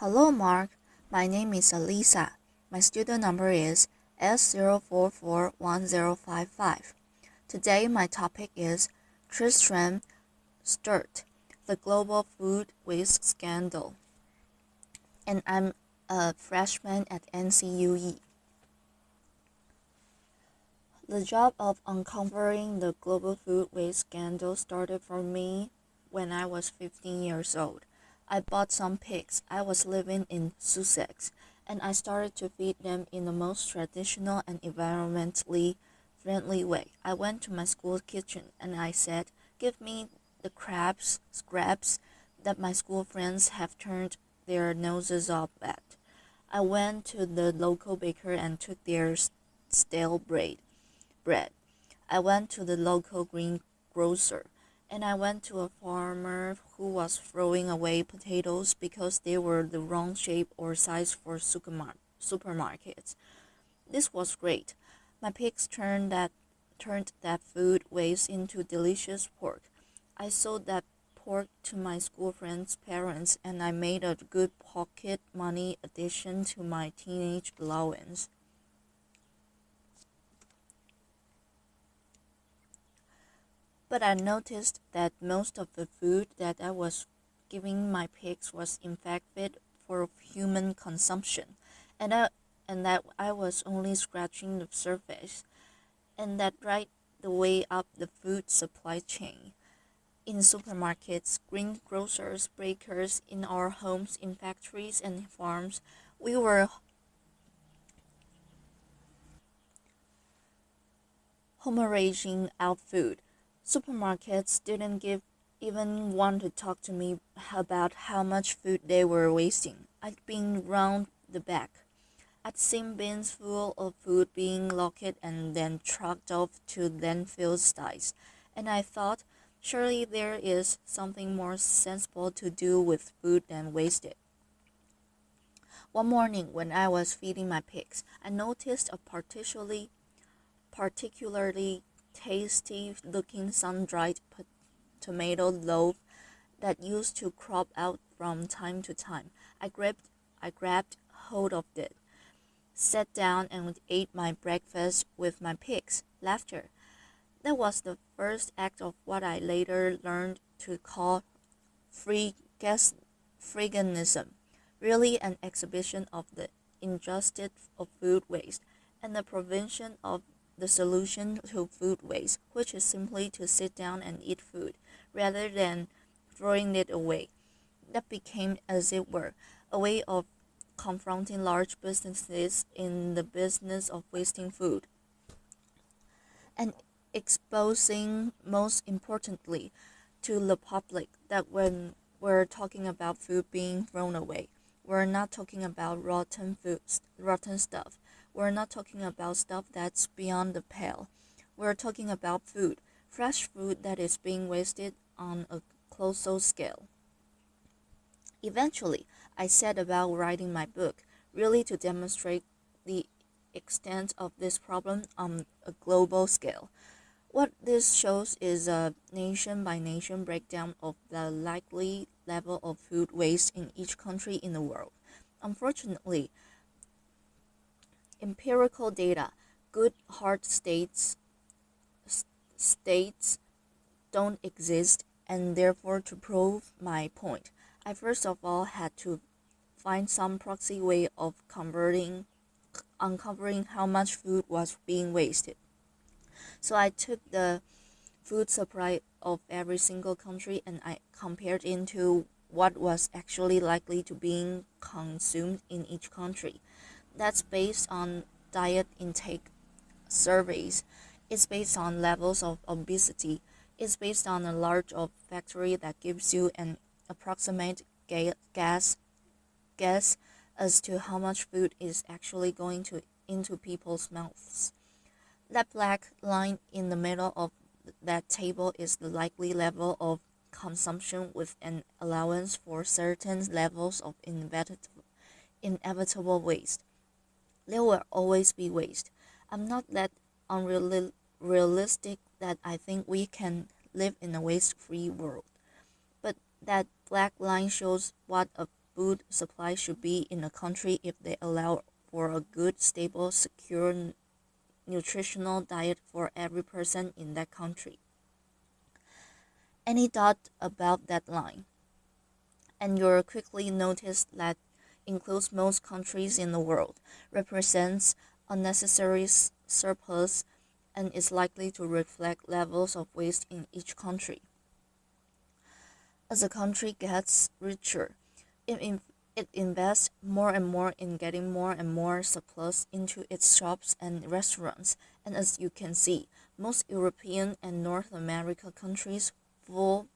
Hello, Mark. My name is Alisa. My student number is S0441055. Today, my topic is Tristram, Stuart, the global food waste scandal. And I'm a freshman at NCUE. The job of uncovering the global food waste scandal started for me when I was 15 years old. I bought some pigs. I was living in Sussex, and I started to feed them in the most traditional and environmentally friendly way. I went to my school kitchen and I said, "Give me the scraps that my school friends have turned their noses up at." I went to the local baker and took their stale bread. I went to the local greengrocer, and I went to a farmer who was throwing away potatoes because they were the wrong shape or size for supermarkets. This was great. My pigs turned that food waste into delicious pork. I sold that pork to my school friends' parents, and I made a good pocket money addition to my teenage allowance. But I noticed that most of the food that I was giving my pigs was in fact fit for human consumption, and that I was only scratching the surface, and that right the way up the food supply chain. In supermarkets, greengrocers, bakers, in our homes, in factories and farms, we were hemorrhaging out food. Supermarkets didn't even want to talk to me about how much food they were wasting. I'd been round the back. I'd seen bins full of food being locked and then trucked off to landfill sites, and I thought, surely there is something more sensible to do with food than waste it. One morning, when I was feeding my pigs, I noticed a particularly tasty-looking sun-dried tomato loaf that used to crop out from time to time. I grabbed hold of it, sat down, and ate my breakfast with my pigs. Laughter. That was the first act of what I later learned to call freeganism, really an exhibition of the injustice of food waste and the prevention of the solution to food waste, which is simply to sit down and eat food rather than throwing it away. That became, as it were, a way of confronting large businesses in the business of wasting food and exposing, most importantly, to the public that when we're talking about food being thrown away, we're not talking about rotten stuff. We're not talking about stuff that's beyond the pale. We're talking about food, fresh food that is being wasted on a colossal scale. Eventually, I set about writing my book, really to demonstrate the extent of this problem on a global scale. What this shows is a nation-by-nation breakdown of the likely level of food waste in each country in the world. Unfortunately, empirical data, good hard states don't exist, and therefore to prove my point, I first of all had to find some proxy way of uncovering how much food was being wasted. So I took the food supply of every single country and I compared into what was actually likely to being consumed in each country. That's based on diet intake surveys. It's based on levels of obesity. It's based on a large of factory that gives you an approximate guess as to how much food is actually going into people's mouths. That black line in the middle of that table is the likely level of consumption with an allowance for certain levels of inevitable waste. There will always be waste. I'm not that unrealistic that I think we can live in a waste-free world. But that black line shows what a food supply should be in a country if they allow for a good, stable, secure, nutritional diet for every person in that country. Any thought about that line? And you'll quickly notice that includes most countries in the world, represents unnecessary surplus, and is likely to reflect levels of waste in each country. As a country gets richer, it invests more and more in getting more and more surplus into its shops and restaurants. And as you can see, most European and North American countries fall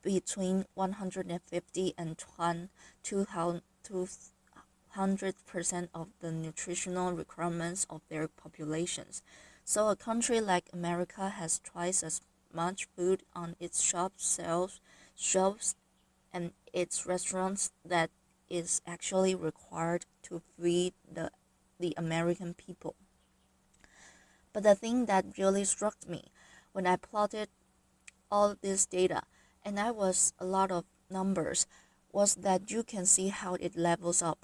between 150 and 200% of the nutritional requirements of their populations. So a country like America has twice as much food on its shelves and its restaurants that is actually required to feed the American people. But the thing that really struck me when I plotted all this data, and I was a lot of numbers, was that you can see how it levels off.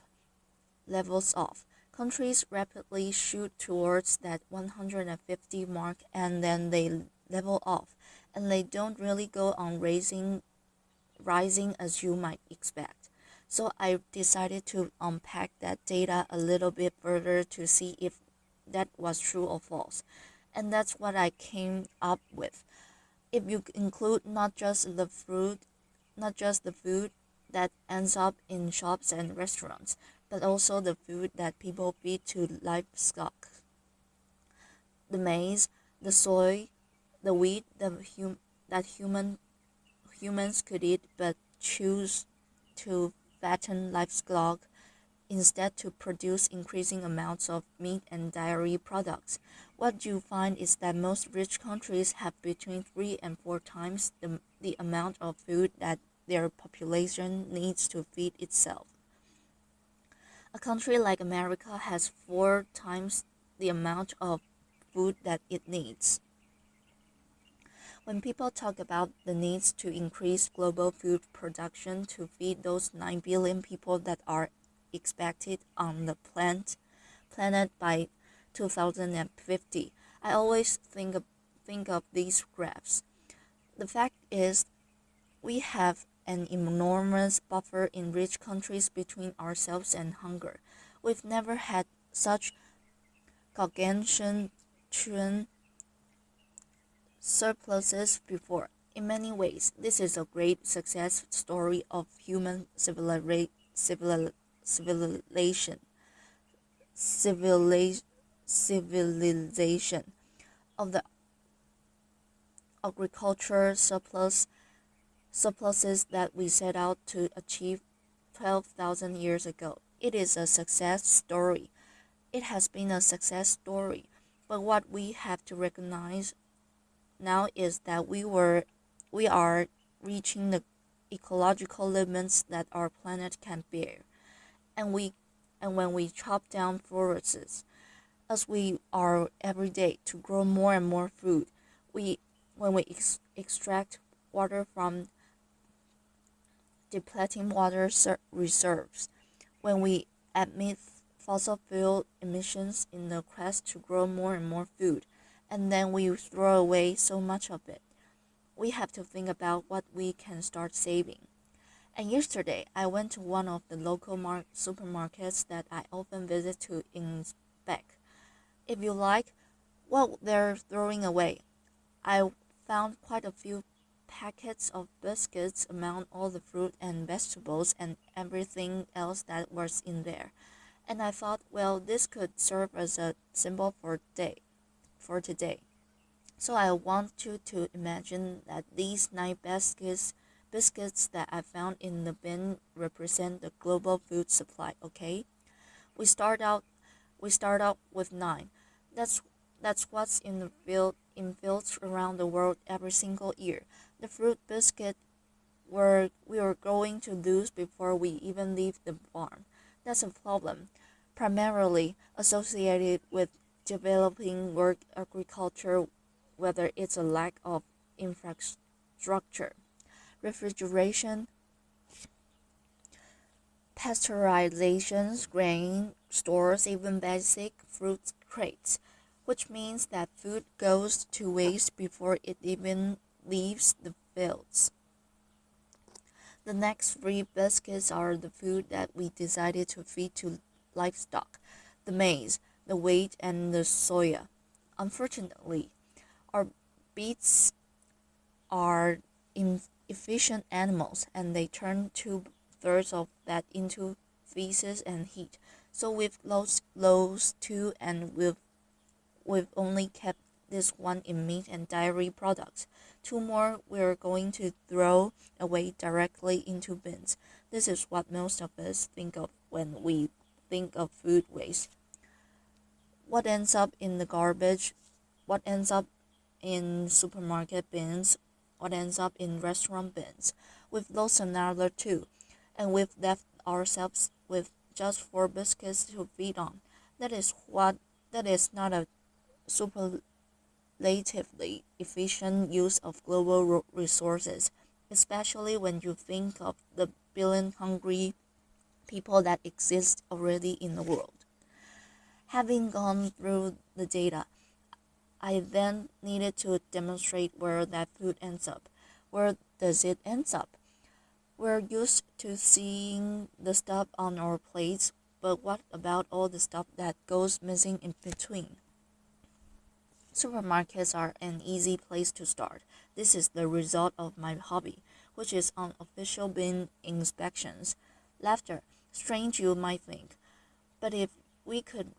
Countries rapidly shoot towards that 150 mark and then they level off, and they don't really go on rising as you might expect. So I decided to unpack that data a little bit further to see if that was true or false. And that's what I came up with. If you include not just the food that ends up in shops and restaurants, but also the food that people feed to livestock, the maize, the soy, the wheat that humans could eat but choose to fatten livestock instead to produce increasing amounts of meat and dairy products. What you find is that most rich countries have between 3 and 4 times the amount of food that their population needs to feed itself. A country like America has 4 times the amount of food that it needs. When people talk about the needs to increase global food production to feed those 9 billion people that are expected on the planet by 2050, I always think of these graphs. The fact is, we have an enormous buffer in rich countries between ourselves and hunger. We've never had such gargantuan surpluses before. In many ways, this is a great success story of human civilization of the agriculture surpluses that we set out to achieve 12,000 years ago. It is a success story. It has been a success story, but what we have to recognize now is that we are reaching the ecological limits that our planet can bear, and when we chop down forests, as we are every day, to grow more and more food, when we extract water from depleting water reserves, when we emit fossil fuel emissions in the quest to grow more and more food, and then we throw away so much of it, we have to think about what we can start saving. And yesterday, I went to one of the local supermarkets that I often visit to inspect, if you like, what they're throwing away. I found quite a few packets of biscuits among all the fruit and vegetables and everything else that was in there. And I thought, well, this could serve as a symbol for today. So I want you to imagine that these 9 biscuits that I found in the bin represent the global food supply, okay? We start out with 9. That's what's in the in fields around the world every single year. The fruit biscuit we are going to lose before we even leave the farm. That's a problem, primarily associated with developing world agriculture, whether it's a lack of infrastructure, refrigeration, pasteurizations, grain stores, even basic fruit crates, which means that food goes to waste before it even leaves the fields. The next three biscuits are the food that we decided to feed to livestock: the maize, the wheat, and the soya. Unfortunately, our beets are inefficient animals, and they turn two-thirds of that into feces and heat. So we've lost those two, and we've only kept this one in meat and dairy products. Two more we're going to throw away directly into bins. This is what most of us think of when we think of food waste. What ends up in the garbage? What ends up in supermarket bins? What ends up in restaurant bins? We've lost another two, and we've left ourselves with just four biscuits to feed on. That is not a superlatively efficient use of global resources, especially when you think of the billion hungry people that exist already in the world. Having gone through the data, I then needed to demonstrate where that food ends up. Where does it end up? We're used to seeing the stuff on our plates, but what about all the stuff that goes missing in between? Supermarkets are an easy place to start. This is the result of my hobby, which is unofficial bin inspections. Laughter. Strange you might think. But if we could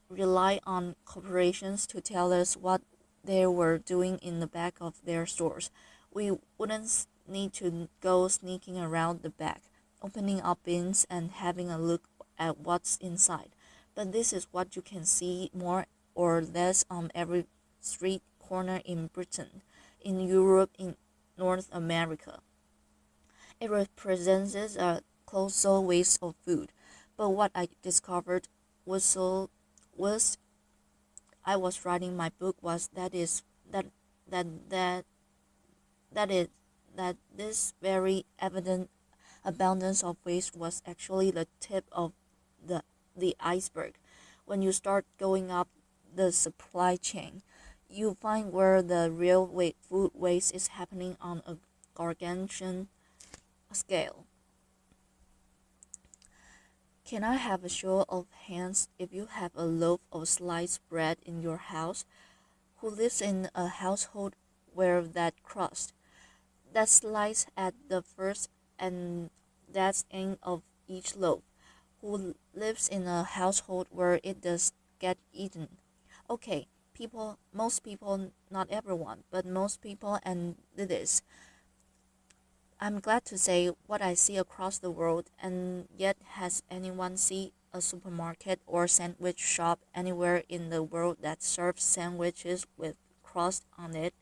rely on corporations to tell us what they were doing in the back of their stores, we wouldn't need to go sneaking around the back, opening up bins and having a look at what's inside. But this is what you can see more or less on every street corner in Britain, in Europe, in North America. It represents a colossal waste of food. But what I discovered was I was writing my book was that that that is that this very evident abundance of waste was actually the tip of the the iceberg. When you start going up the supply chain, you find where the real food waste is happening on a gargantuan scale. Can I have a show of hands if you have a loaf of sliced bread in your house? Who lives in a household where that crust, that slice at the first and that's end of each loaf? Who lives in a household where it does get eaten? Okay, most people, not everyone, but most people, and it is. I'm glad to say what I see across the world, and yet has anyone seen a supermarket or sandwich shop anywhere in the world that serves sandwiches with crust on it?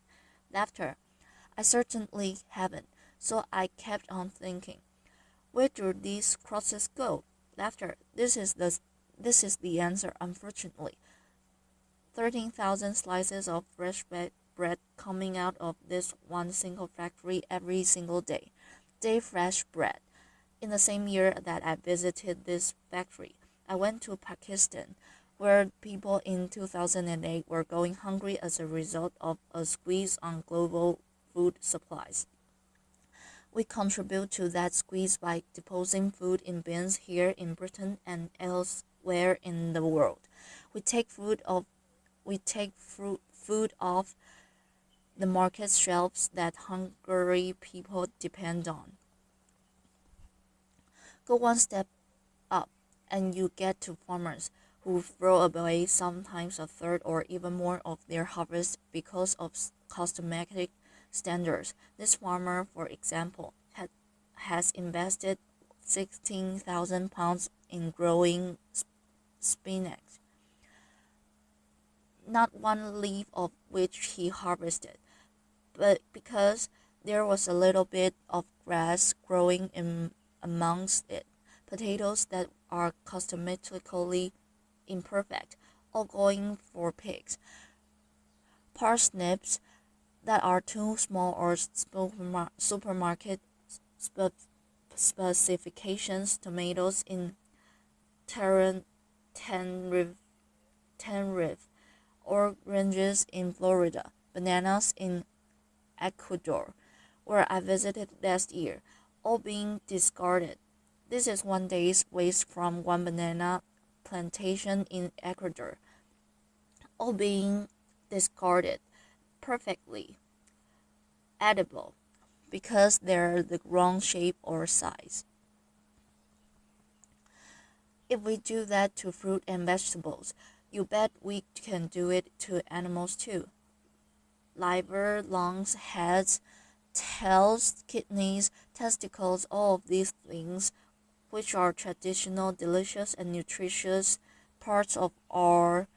Laughter. I certainly haven't, so I kept on thinking, where do these crusts go? Laughter. This is the answer, unfortunately. 13,000 slices of fresh bread coming out of this one single factory every single day. Day fresh bread. In the same year that I visited this factory, I went to Pakistan, where people in 2008 were going hungry as a result of a squeeze on global food supplies. We contribute to that squeeze by depositing food in bins here in Britain and elsewhere in the world. We take food off the market shelves that hungry people depend on. Go one step up, and you get to farmers who throw away sometimes a third or even more of their harvest because of cosmetic standards. This farmer, for example, has invested £16,000 in growing spinach, not one leaf of which he harvested, but because there was a little bit of grass growing in amongst it, potatoes that are cosmetically imperfect, all going for pigs, parsnips that are too small or supermarket specifications, tomatoes in Tenerife, Tenerife, oranges in Florida, bananas in Ecuador, where I visited last year, all being discarded. This is one day's waste from one banana plantation in Ecuador, all being discarded, perfectly edible, because they're the wrong shape or size. If we do that to fruit and vegetables, you bet we can do it to animals too. Liver, lungs, heads, tails, kidneys, testicles, all of these things, which are traditional, delicious, and nutritious parts of our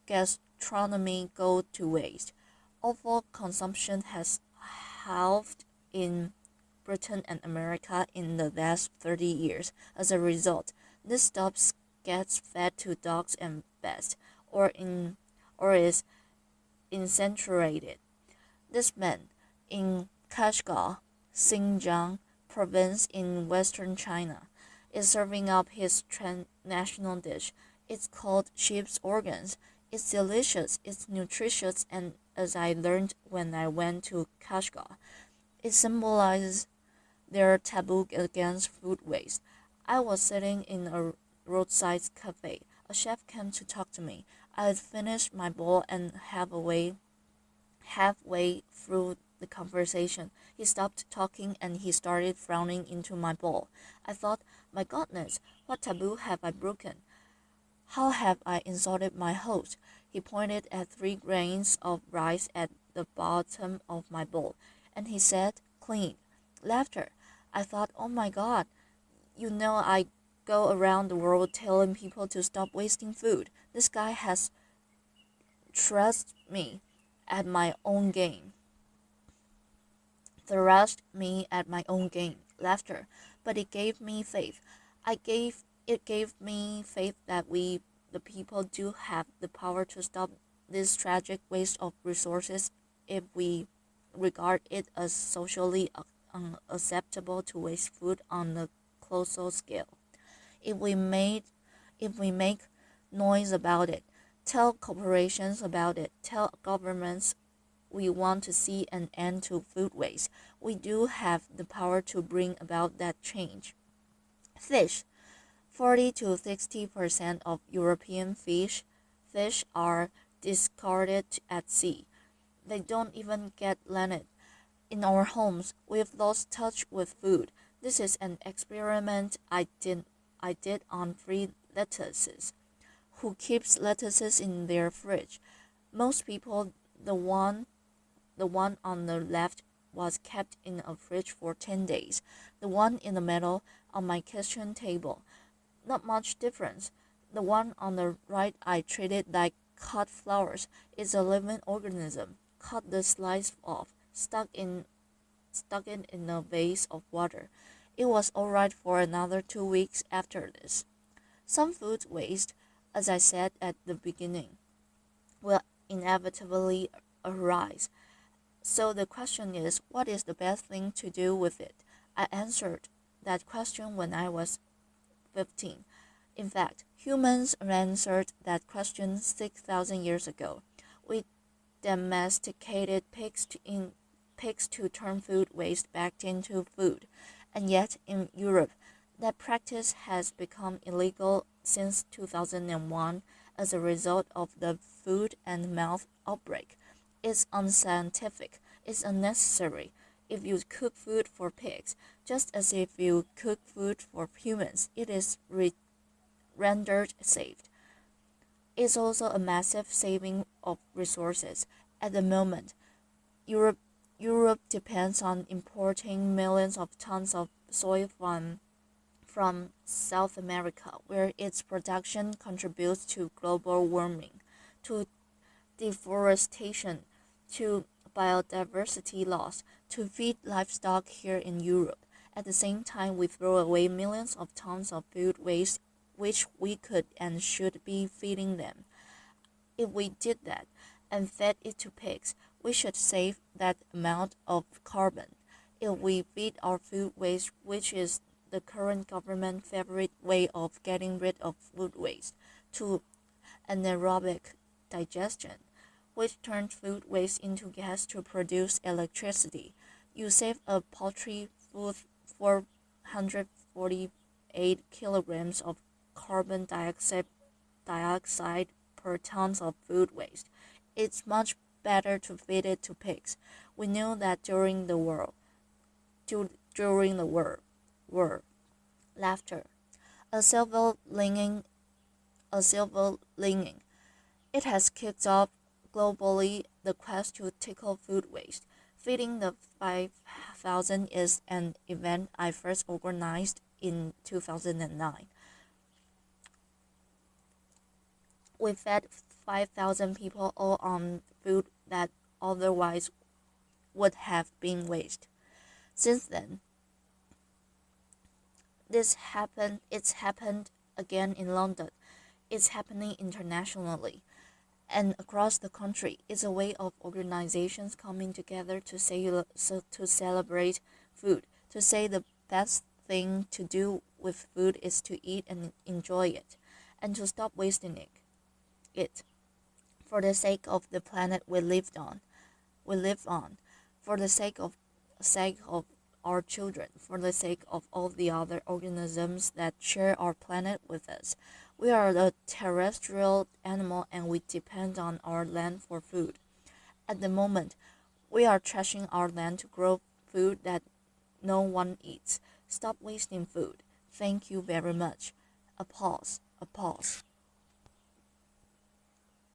gastronomy, go to waste. Offal consumption has halved in Britain and America in the last 30 years. As a result, this stuff gets fed to dogs and bats, or is incinerated. This man in Kashgar, Xinjiang province in western China is serving up his national dish. It's called sheep's organs. It's delicious, it's nutritious, and as I learned when I went to Kashgar, it symbolizes their taboo against food waste. I was sitting in a roadside cafe. A chef came to talk to me. I had finished my bowl and halfway through the conversation, he stopped talking and he started frowning into my bowl. I thought, my goodness, what taboo have I broken? How have I insulted my host? He pointed at 3 grains of rice at the bottom of my bowl, and he said, clean. Laughter. I thought, oh my God, you know I go around the world telling people to stop wasting food. This guy has trust me at my own game. Thrashed me at my own game. Laughter. But it gave me faith. It gave me faith that we, the people, do have the power to stop this tragic waste of resources if we regard it as socially unacceptable to waste food on a colossal scale. If we made if we make noise about it, tell corporations about it, tell governments we want to see an end to food waste, we do have the power to bring about that change. Fish. 40 to 60% of European fish are discarded at sea. They don't even get landed. In our homes, we've lost touch with food. This is an experiment I did on free lettuces. Who keeps lettuces in their fridge? Most people. The one on the left was kept in a fridge for 10 days. The one in the middle on my kitchen table. Not much difference. The one on the right I treated like cut flowers. It's a living organism. Cut the slice off. Stuck it in a vase of water. It was alright for another 2 weeks after this. Some food waste, as I said at the beginning, will inevitably arise. So the question is, what is the best thing to do with it? I answered that question when I was 15. In fact, humans answered that question 6,000 years ago. We domesticated pigs to turn food waste back into food, and yet in Europe, that practice has become illegal since 2001 as a result of the foot and mouth outbreak. It's unscientific. It's unnecessary. If you cook food for pigs, just as if you cook food for humans, it is rendered safe. It's also a massive saving of resources. At the moment, Europe Europe depends on importing millions of tons of soy from South America, where its production contributes to global warming, to deforestation, to biodiversity loss, to feed livestock here in Europe. At the same time, we throw away millions of tons of food waste which we could and should be feeding them. If we did that and fed it to pigs, we should save that amount of carbon. if we beat our food waste, which is the current government favorite way of getting rid of food waste, to anaerobic digestion, which turns food waste into gas to produce electricity, you save a paltry 448 kilograms of carbon dioxide per ton of food waste. It's much better to feed it to pigs. We know that during the war, laughter, a silver lining, a silver lining. It has kicked off globally the quest to tackle food waste. Feeding the 5,000 is an event I first organized in 2009. We fed 5,000 people all on food that otherwise would have been waste. Since then, it's happened again in London. It's happening internationally and across the country. It's a way of organizations coming together to celebrate food, to say the best thing to do with food is to eat and enjoy it, and to stop wasting it for the sake of the planet we live on, for the sake of our children, for the sake of all the other organisms that share our planet with us. We are a terrestrial animal and we depend on our land for food. At the moment, we are trashing our land to grow food that no one eats. Stop wasting food. Thank you very much. A pause.